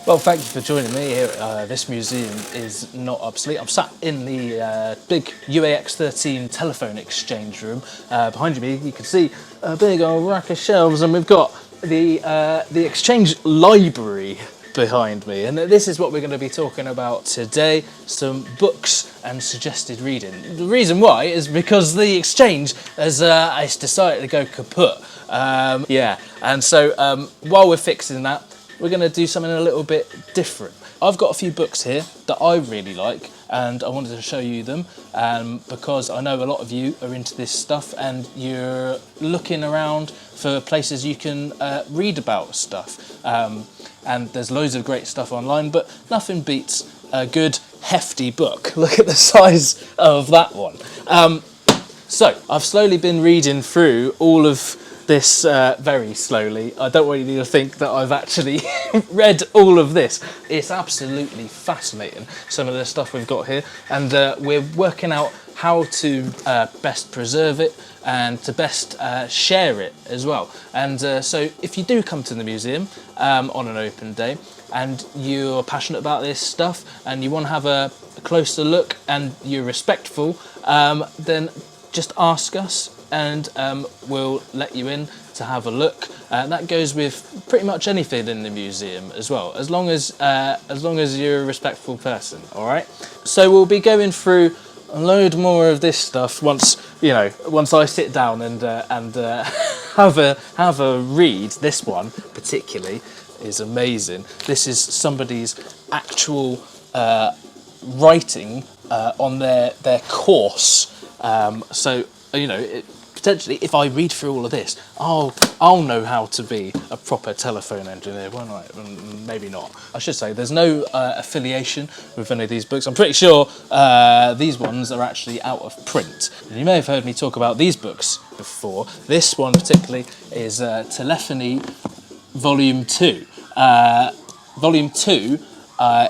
Well, thank you for joining me here. This museum is not obsolete. I'm sat in the big UAX13 telephone exchange room. Behind me, you can see a big old rack of shelves, and we've got the exchange library behind me. And this is what we're going to be talking about today, some books and suggested reading. The reason why is because the exchange has decided to go kaput. And so while we're fixing that, we're going to do something a little bit different. I've got a few books here that I really like, and I wanted to show you them because I know a lot of you are into this stuff and you're looking around for places you can read about stuff. And there's loads of great stuff online, but nothing beats a good hefty book. Look at the size of that one. So I've slowly been reading through all of this very slowly. I don't want you to think that I've actually read all of this. It's absolutely fascinating, some of the stuff we've got here, and we're working out how to best preserve it and to best share it as well. And so if you do come to the museum on an open day and you're passionate about this stuff and you want to have a closer look and you're respectful, then just ask us and we'll let you in to have a look. That goes with pretty much anything in the museum as well, as long as you're a respectful person. All right. So we'll be going through a load more of this stuff once I sit down and have a read. This one particularly is amazing. This is somebody's actual writing on their course. So potentially, if I read through all of this, I'll know how to be a proper telephone engineer, won't I? Maybe not. I should say there's no affiliation with any of these books. I'm pretty sure these ones are actually out of print. And you may have heard me talk about these books before. This one particularly is Telephony Volume 2. Volume 2,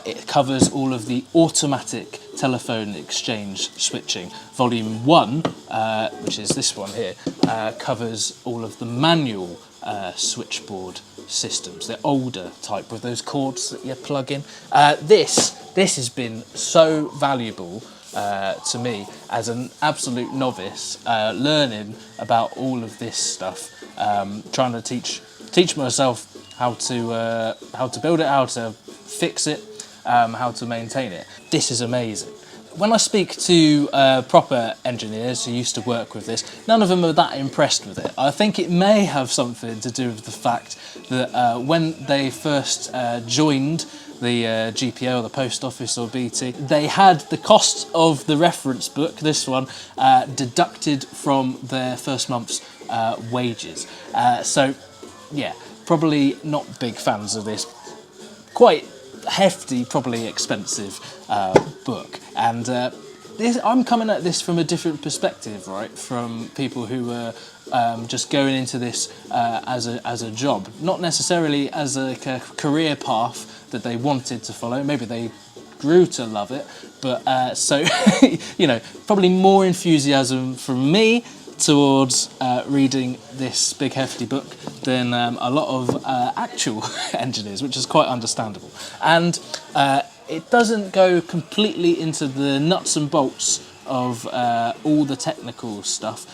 it covers all of the automatic telephone exchange switching. Volume 1, which is this one here, covers all of the manual switchboard systems, the older type with those cords that you plug in. This has been so valuable to me as an absolute novice, learning about all of this stuff, trying to teach myself how to build it, how to fix it, how to maintain it. This is amazing. When I speak to proper engineers who used to work with this, none of them are that impressed with it. I think it may have something to do with the fact that when they first joined the GPO or the post office or BT, they had the cost of the reference book, this one, deducted from their first month's wages. So yeah, probably not big fans of this. Quite hefty, probably expensive book, and I'm coming at this from a different perspective, right? From people who were just going into this as a job, not necessarily as a career path that they wanted to follow. Maybe they grew to love it, but so probably more enthusiasm from me towards reading this big hefty book than a lot of actual engineers, which is quite understandable. And it doesn't go completely into the nuts and bolts of all the technical stuff.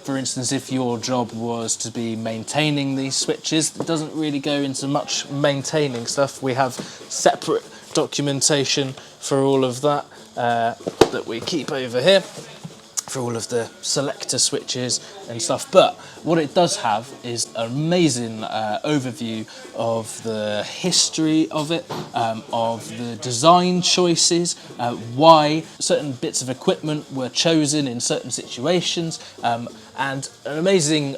For instance, if your job was to be maintaining these switches, it doesn't really go into much maintaining stuff. We have separate documentation for all of that that we keep over here, for all of the selector switches and stuff. But what it does have is an amazing overview of the history of it, of the design choices, why certain bits of equipment were chosen in certain situations, and an amazing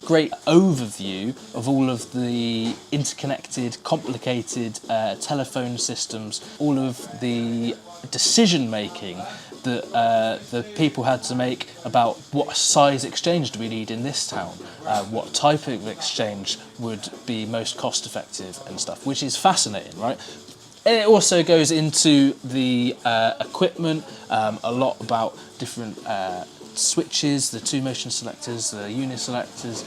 great overview of all of the interconnected, complicated telephone systems, all of the decision making that the people had to make about what size exchange do we need in this town, what type of exchange would be most cost effective and stuff, which is fascinating, right? And it also goes into the equipment, a lot about different switches, the 2 motion selectors, the unit selectors,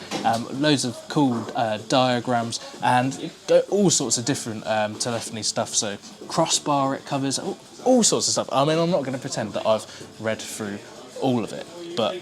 loads of cool diagrams, and all sorts of different telephony stuff. So crossbar it covers, all sorts of stuff. I mean, I'm not going to pretend that I've read through all of it, but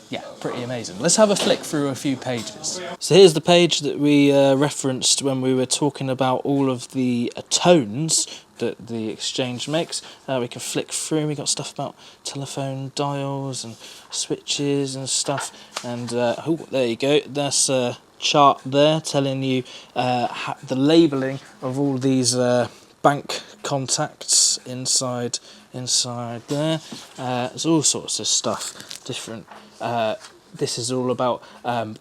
yeah, pretty amazing. Let's have a flick through a few pages. So here's the page that we referenced when we were talking about all of the tones that the Exchange makes. We can flick through. We got stuff about telephone dials and switches and stuff. And oh, there you go. That's a chart there telling you the labelling of all these bank contacts inside there. There's all sorts of stuff. Different. This is all about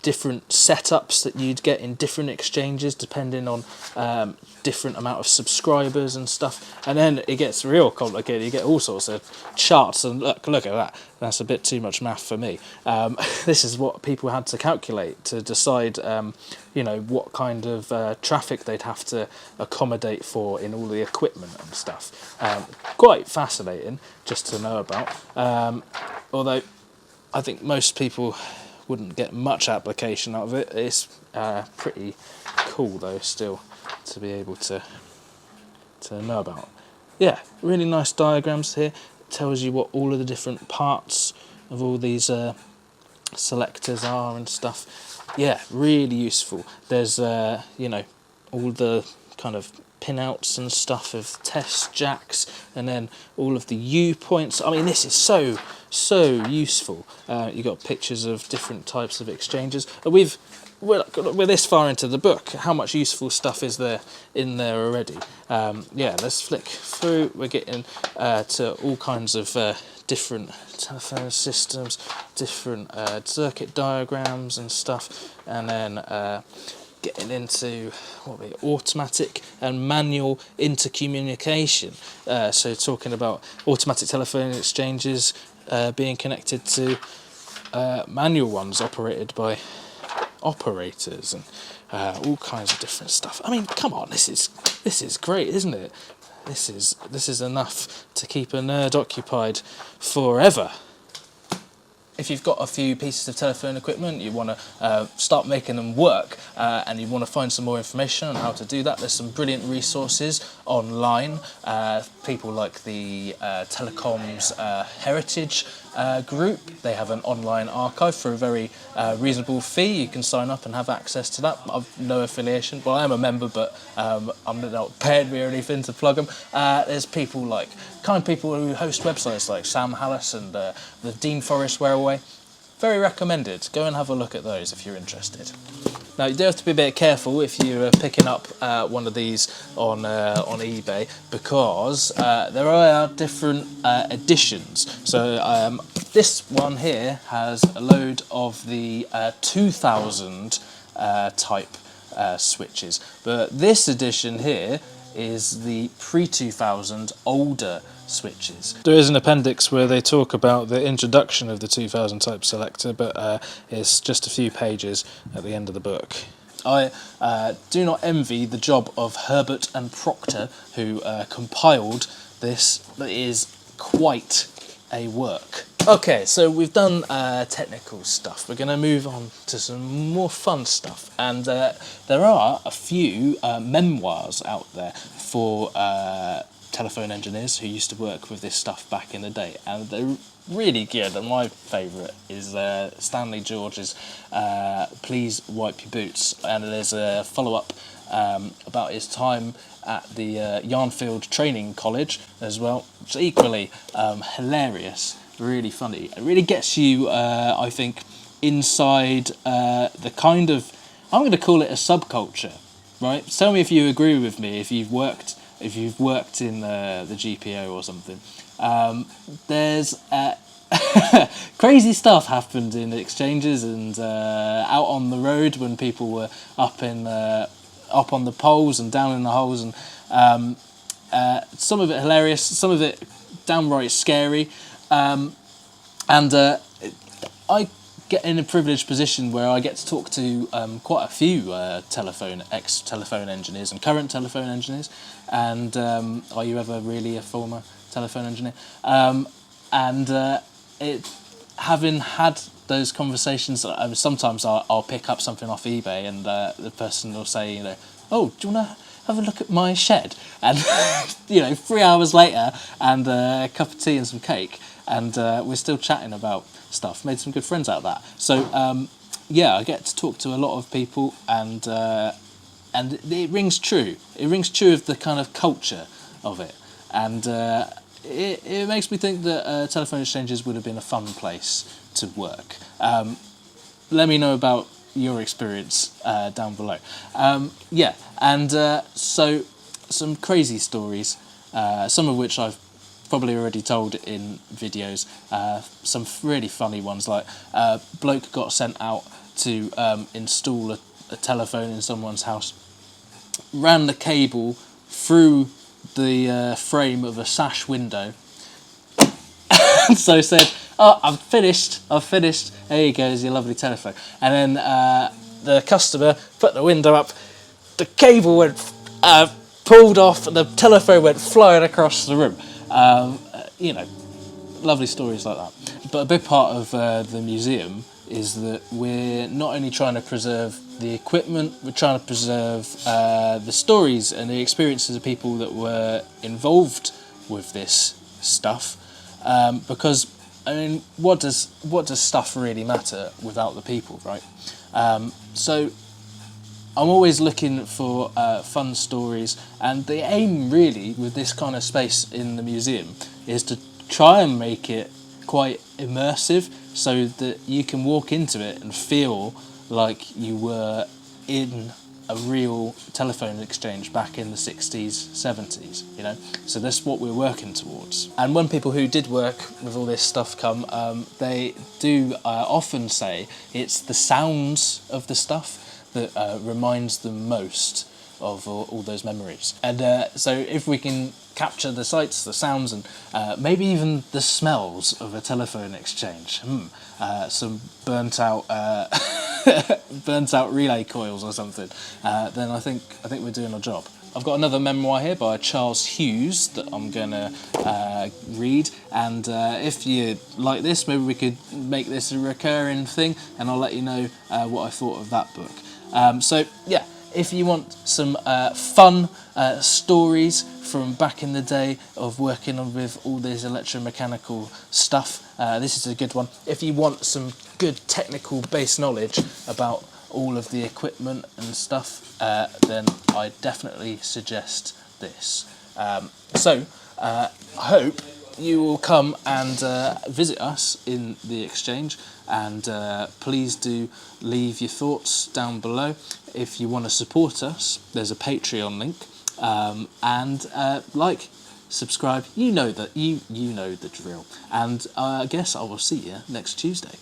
different setups that you'd get in different exchanges depending on different amount of subscribers and stuff. And then it gets real complicated. You get all sorts of charts, and look at that. That's a bit too much math for me. This is what people had to calculate to decide, you know, what kind of traffic they'd have to accommodate for in all the equipment and stuff. Quite fascinating just to know about. Although I think most people wouldn't get much application out of it. It's pretty cool though still to be able to know about. Yeah, really nice diagrams here. It tells you what all of the different parts of all these selectors are and stuff. Yeah, really useful. There's you know, all the kind of pinouts and stuff of test jacks, and then all of the U points. I mean, this is so useful. You got pictures of different types of exchanges. We're this far into the book. How much useful stuff is there in there already? Yeah, let's flick through. We're getting to all kinds of different telephone systems, different circuit diagrams and stuff, and then getting into automatic and manual intercommunication. So talking about automatic telephone exchanges being connected to manual ones operated by operators, and all kinds of different stuff. I mean, come on, this is great, isn't it? This is enough to keep a nerd occupied forever. If you've got a few pieces of telephone equipment, you want to start making them work, and you want to find some more information on how to do that, there's some brilliant resources online. People like the Telecoms Heritage group, they have an online archive for a very reasonable fee. You can sign up and have access to that. I've no affiliation. Well, I am a member, but I'm not paying me or anything to plug them. There's people like people who host websites like Sam Hallis and the Dean Forest Railway. Very recommended. Go and have a look at those if you're interested. Now, you do have to be a bit careful if you're picking up one of these on eBay, because there are different editions. So this one here has a load of the 2000 type switches, but this edition here is the pre-2000 older switches. There is an appendix where they talk about the introduction of the 2000 type selector, but it's just a few pages at the end of the book. I do not envy the job of Herbert and Proctor, who compiled this. It is quite a work. Okay, so we've done technical stuff. We're going to move on to some more fun stuff, and there are a few memoirs out there for telephone engineers who used to work with this stuff back in the day, and they're really good. And my favourite is Stanley George's Please Wipe Your Boots, and there's a follow-up about his time at the Yarnfield Training College as well. It's equally hilarious, really funny. It really gets you, I think, inside the kind of, I'm going to call it a subculture, right? Tell me if you agree with me, if you've worked in the GPO or something. There's crazy stuff happened in exchanges and out on the road when people were up on the poles and down in the holes, and some of it hilarious, some of it downright scary, and I get in a privileged position where I get to talk to quite a few ex-telephone engineers and current telephone engineers. And are you ever really a former telephone engineer? And having had those conversations, sometimes I'll pick up something off eBay and the person will say, oh, do you want to have a look at my shed? And 3 hours later, and a cup of tea and some cake, and we're still chatting about stuff. Made some good friends out of that. So I get to talk to a lot of people, and it rings true. It rings true of the kind of culture of it, and it makes me think that telephone exchanges would have been a fun place to work. Let me know about your experience down below. So some crazy stories, some of which I've probably already told in videos. Some really funny ones, like bloke got sent out to install a telephone in someone's house, ran the cable through the frame of a sash window, and so said, oh, I've finished, there you go, is your lovely telephone. And then the customer put the window up, the cable went pulled off, and the telephone went flying across the room. Lovely stories like that. But a big part of the museum is that we're not only trying to preserve the equipment, we're trying to preserve the stories and the experiences of people that were involved with this stuff. Because, what does stuff really matter without the people, right? So I'm always looking for fun stories, and the aim really with this kind of space in the museum is to try and make it quite immersive, so that you can walk into it and feel like you were in a real telephone exchange back in the 60s, 70s, So that's what we're working towards. And when people who did work with all this stuff come, they do often say it's the sounds of the stuff that reminds them most of all those memories. And so if we can capture the sights, the sounds, and maybe even the smells of a telephone exchange, some burnt out relay coils or something, then I think we're doing our job. I've got another memoir here by Charles Hughes that I'm going to read, and if you like this, maybe we could make this a recurring thing, and I'll let you know what I thought of that book. If you want some fun stories from back in the day of working on with all this electromechanical stuff, this is a good one. If you want some good technical base knowledge about all of the equipment and stuff, then I definitely suggest this. I hope you will come and visit us in the exchange, and please do leave your thoughts down below. If you want to support us, there's a Patreon link, and subscribe. You know the drill. And I guess I will see you next Tuesday.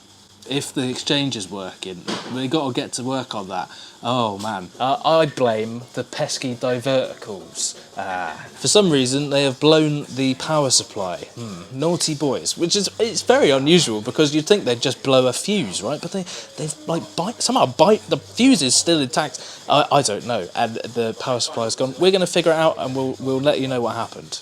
If the exchange is working, we've got to get to work on that. Oh man. I blame the pesky diverticals. For some reason, they have blown the power supply. Naughty boys. It's very unusual, because you'd think they'd just blow a fuse, right? But they've somehow the fuse is still intact. I don't know. And the power supply's gone. We're going to figure it out, and we'll let you know what happened.